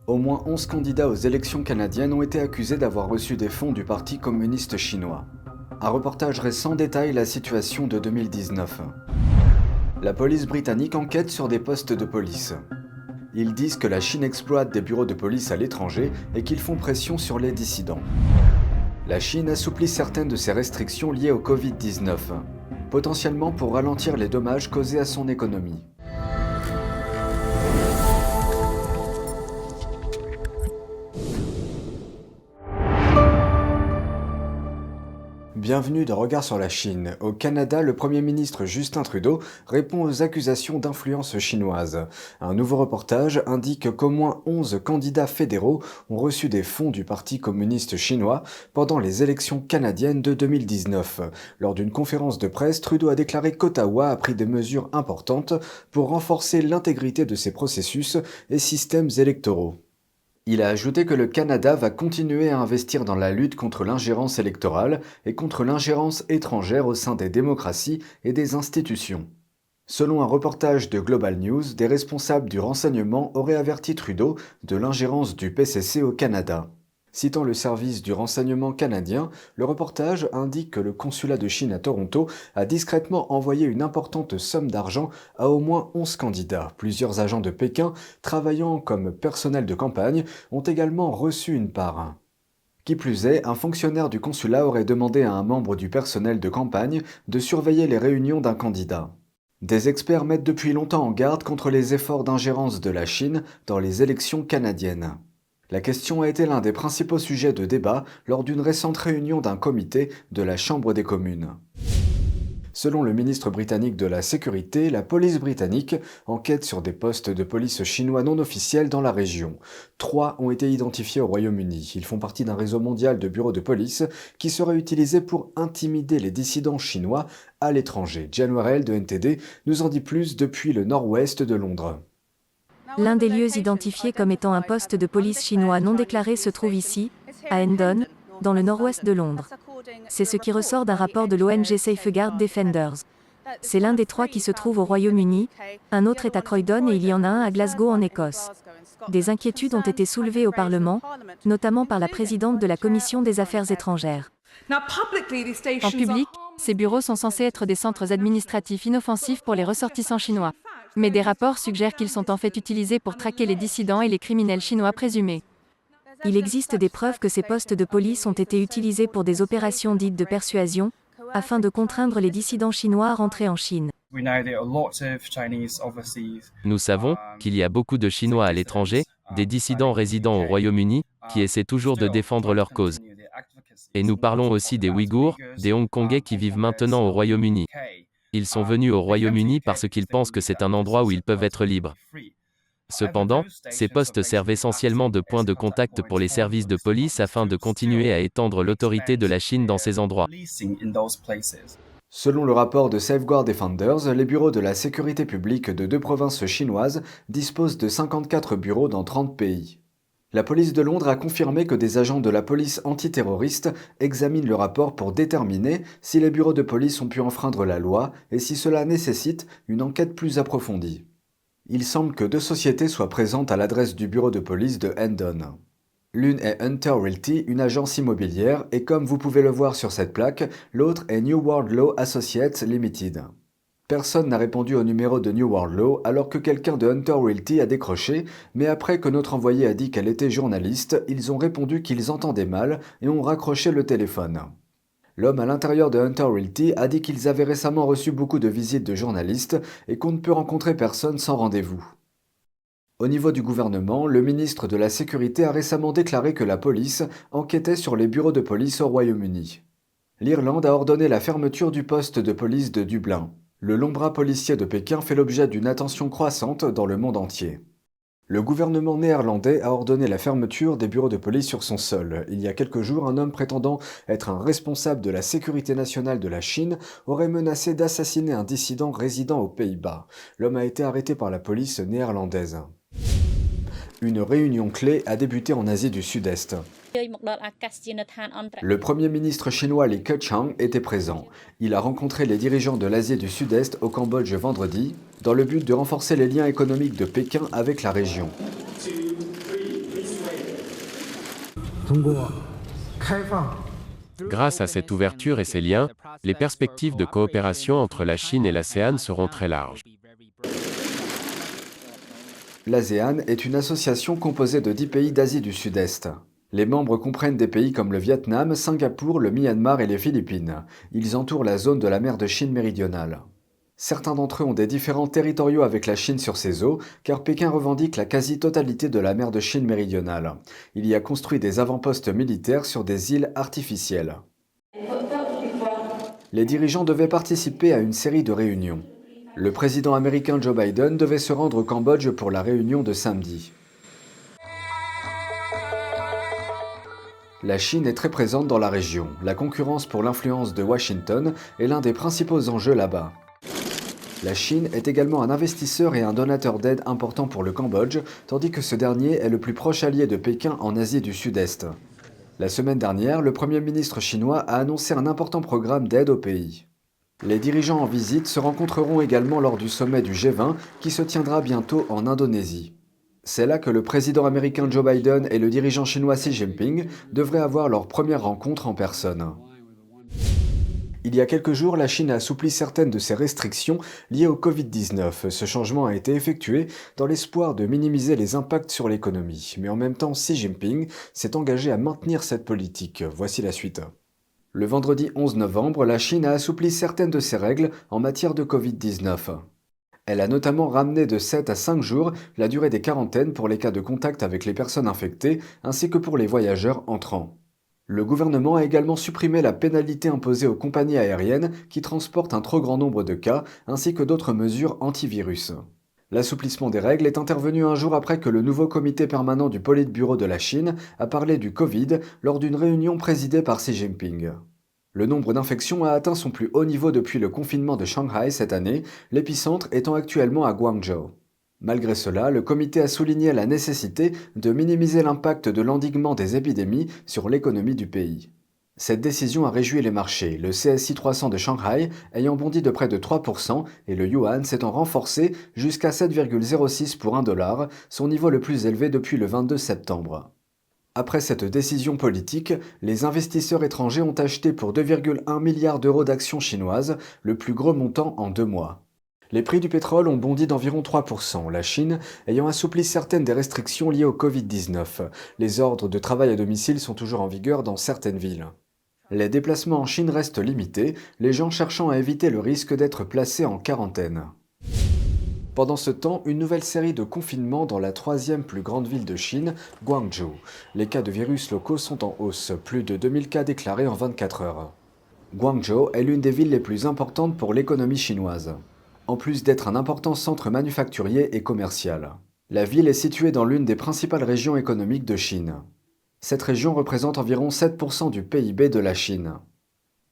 Au moins 11 candidats aux élections canadiennes ont été accusés d'avoir reçu des fonds du Parti communiste chinois. Un reportage récent détaille la situation de 2019. La police britannique enquête sur des postes de police. Ils disent que la Chine exploite des bureaux de police à l'étranger et qu'ils font pression sur les dissidents. La Chine assouplit certaines de ses restrictions liées au Covid-19, potentiellement pour ralentir les dommages causés à son économie. Bienvenue dans Regard sur la Chine. Au Canada, le Premier ministre Justin Trudeau répond aux accusations d'influence chinoise. Un nouveau reportage indique qu'au moins 11 candidats fédéraux ont reçu des fonds du Parti communiste chinois pendant les élections canadiennes de 2019. Lors d'une conférence de presse, Trudeau a déclaré qu'Ottawa a pris des mesures importantes pour renforcer l'intégrité de ses processus et systèmes électoraux. Il a ajouté que le Canada va continuer à investir dans la lutte contre l'ingérence électorale et contre l'ingérence étrangère au sein des démocraties et des institutions. Selon un reportage de Global News, des responsables du renseignement auraient averti Trudeau de l'ingérence du PCC au Canada. Citant le service du renseignement canadien, le reportage indique que le consulat de Chine à Toronto a discrètement envoyé une importante somme d'argent à au moins 11 candidats. Plusieurs agents de Pékin, travaillant comme personnel de campagne, ont également reçu une part. Qui plus est, un fonctionnaire du consulat aurait demandé à un membre du personnel de campagne de surveiller les réunions d'un candidat. Des experts mettent depuis longtemps en garde contre les efforts d'ingérence de la Chine dans les élections canadiennes. La question a été l'un des principaux sujets de débat lors d'une récente réunion d'un comité de la Chambre des communes. Selon le ministre britannique de la Sécurité, la police britannique enquête sur des postes de police chinois non officiels dans la région. 3 ont été identifiés au Royaume-Uni. Ils font partie d'un réseau mondial de bureaux de police qui serait utilisé pour intimider les dissidents chinois à l'étranger. Jen Warrell de NTD nous en dit plus depuis le nord-ouest de Londres. L'un des lieux identifiés comme étant un poste de police chinois non déclaré se trouve ici, à Hendon, dans le nord-ouest de Londres. C'est ce qui ressort d'un rapport de l'ONG Safeguard Defenders. C'est l'un des 3 qui se trouve au Royaume-Uni, un autre est à Croydon et il y en a un à Glasgow en Écosse. Des inquiétudes ont été soulevées au Parlement, notamment par la présidente de la Commission des Affaires étrangères. En public, ces bureaux sont censés être des centres administratifs inoffensifs pour les ressortissants chinois. Mais des rapports suggèrent qu'ils sont en fait utilisés pour traquer les dissidents et les criminels chinois présumés. Il existe des preuves que ces postes de police ont été utilisés pour des opérations dites de persuasion, afin de contraindre les dissidents chinois à rentrer en Chine. Nous savons qu'il y a beaucoup de Chinois à l'étranger, des dissidents résidant au Royaume-Uni, qui essaient toujours de défendre leur cause. Et nous parlons aussi des Ouïghours, des Hongkongais qui vivent maintenant au Royaume-Uni. Ils sont venus au Royaume-Uni parce qu'ils pensent que c'est un endroit où ils peuvent être libres. Cependant, ces postes servent essentiellement de point de contact pour les services de police afin de continuer à étendre l'autorité de la Chine dans ces endroits. Selon le rapport de Safeguard Defenders, les bureaux de la sécurité publique de 2 provinces chinoises disposent de 54 bureaux dans 30 pays. La police de Londres a confirmé que des agents de la police antiterroriste examinent le rapport pour déterminer si les bureaux de police ont pu enfreindre la loi et si cela nécessite une enquête plus approfondie. Il semble que 2 sociétés soient présentes à l'adresse du bureau de police de Hendon. L'une est Hunter Realty, une agence immobilière, et comme vous pouvez le voir sur cette plaque, l'autre est New World Law Associates Limited. Personne n'a répondu au numéro de New World Law alors que quelqu'un de Hunter Realty a décroché, mais après que notre envoyé a dit qu'elle était journaliste, ils ont répondu qu'ils entendaient mal et ont raccroché le téléphone. L'homme à l'intérieur de Hunter Realty a dit qu'ils avaient récemment reçu beaucoup de visites de journalistes et qu'on ne peut rencontrer personne sans rendez-vous. Au niveau du gouvernement, le ministre de la Sécurité a récemment déclaré que la police enquêtait sur les bureaux de police au Royaume-Uni. L'Irlande a ordonné la fermeture du poste de police de Dublin. Le long bras policier de Pékin fait l'objet d'une attention croissante dans le monde entier. Le gouvernement néerlandais a ordonné la fermeture des bureaux de police sur son sol. Il y a quelques jours, un homme prétendant être un responsable de la sécurité nationale de la Chine aurait menacé d'assassiner un dissident résidant aux Pays-Bas. L'homme a été arrêté par la police néerlandaise. Une réunion clé a débuté en Asie du Sud-Est. Le Premier ministre chinois Li Keqiang était présent. Il a rencontré les dirigeants de l'Asie du Sud-Est au Cambodge vendredi, dans le but de renforcer les liens économiques de Pékin avec la région. Grâce à cette ouverture et ces liens, les perspectives de coopération entre la Chine et l'ASEAN seront très larges. L'ASEAN est une association composée de 10 pays d'Asie du Sud-Est. Les membres comprennent des pays comme le Vietnam, Singapour, le Myanmar et les Philippines. Ils entourent la zone de la mer de Chine méridionale. Certains d'entre eux ont des différends territoriaux avec la Chine sur ces eaux, car Pékin revendique la quasi-totalité de la mer de Chine méridionale. Il y a construit des avant-postes militaires sur des îles artificielles. Les dirigeants devaient participer à une série de réunions. Le président américain Joe Biden devait se rendre au Cambodge pour la réunion de samedi. La Chine est très présente dans la région. La concurrence pour l'influence de Washington est l'un des principaux enjeux là-bas. La Chine est également un investisseur et un donateur d'aide important pour le Cambodge, tandis que ce dernier est le plus proche allié de Pékin en Asie du Sud-Est. La semaine dernière, le Premier ministre chinois a annoncé un important programme d'aide au pays. Les dirigeants en visite se rencontreront également lors du sommet du G20 qui se tiendra bientôt en Indonésie. C'est là que le président américain Joe Biden et le dirigeant chinois Xi Jinping devraient avoir leur première rencontre en personne. Il y a quelques jours, la Chine a assoupli certaines de ses restrictions liées au Covid-19. Ce changement a été effectué dans l'espoir de minimiser les impacts sur l'économie. Mais en même temps, Xi Jinping s'est engagé à maintenir cette politique. Voici la suite. Le vendredi 11 novembre, la Chine a assoupli certaines de ses règles en matière de Covid-19. Elle a notamment ramené de 7 à 5 jours la durée des quarantaines pour les cas de contact avec les personnes infectées, ainsi que pour les voyageurs entrants. Le gouvernement a également supprimé la pénalité imposée aux compagnies aériennes qui transportent un trop grand nombre de cas, ainsi que d'autres mesures antivirus. L'assouplissement des règles est intervenu un jour après que le nouveau comité permanent du Politburo de la Chine a parlé du Covid lors d'une réunion présidée par Xi Jinping. Le nombre d'infections a atteint son plus haut niveau depuis le confinement de Shanghai cette année, l'épicentre étant actuellement à Guangzhou. Malgré cela, le comité a souligné la nécessité de minimiser l'impact de l'endiguement des épidémies sur l'économie du pays. Cette décision a réjoui les marchés, le CSI 300 de Shanghai ayant bondi de près de 3% et le yuan s'étant renforcé jusqu'à 7,06 pour $1, son niveau le plus élevé depuis le 22 septembre. Après cette décision politique, les investisseurs étrangers ont acheté pour 2,1 milliards d'euros d'actions chinoises, le plus gros montant en 2 mois. Les prix du pétrole ont bondi d'environ 3%, la Chine ayant assoupli certaines des restrictions liées au Covid-19. Les ordres de travail à domicile sont toujours en vigueur dans certaines villes. Les déplacements en Chine restent limités, les gens cherchant à éviter le risque d'être placés en quarantaine. Pendant ce temps, une nouvelle série de confinements dans la 3e plus grande ville de Chine, Guangzhou. Les cas de virus locaux sont en hausse, plus de 2000 cas déclarés en 24 heures. Guangzhou est l'une des villes les plus importantes pour l'économie chinoise, en plus d'être un important centre manufacturier et commercial. La ville est située dans l'une des principales régions économiques de Chine. Cette région représente environ 7% du PIB de la Chine.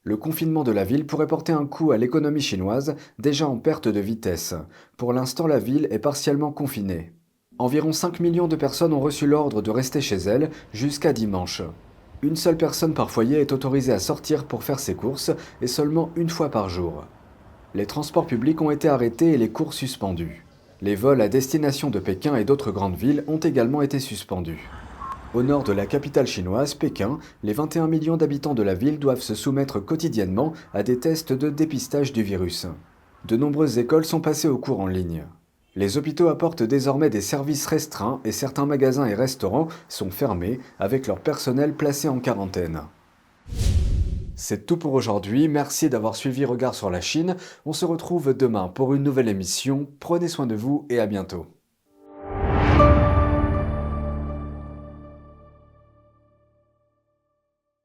Le confinement de la ville pourrait porter un coup à l'économie chinoise, déjà en perte de vitesse. Pour l'instant, la ville est partiellement confinée. Environ 5 millions de personnes ont reçu l'ordre de rester chez elles jusqu'à dimanche. Une seule personne par foyer est autorisée à sortir pour faire ses courses et seulement une fois par jour. Les transports publics ont été arrêtés et les cours suspendus. Les vols à destination de Pékin et d'autres grandes villes ont également été suspendus. Au nord de la capitale chinoise, Pékin, les 21 millions d'habitants de la ville doivent se soumettre quotidiennement à des tests de dépistage du virus. De nombreuses écoles sont passées au cours en ligne. Les hôpitaux apportent désormais des services restreints et certains magasins et restaurants sont fermés avec leur personnel placé en quarantaine. C'est tout pour aujourd'hui, merci d'avoir suivi Regard sur la Chine. On se retrouve demain pour une nouvelle émission. Prenez soin de vous et à bientôt.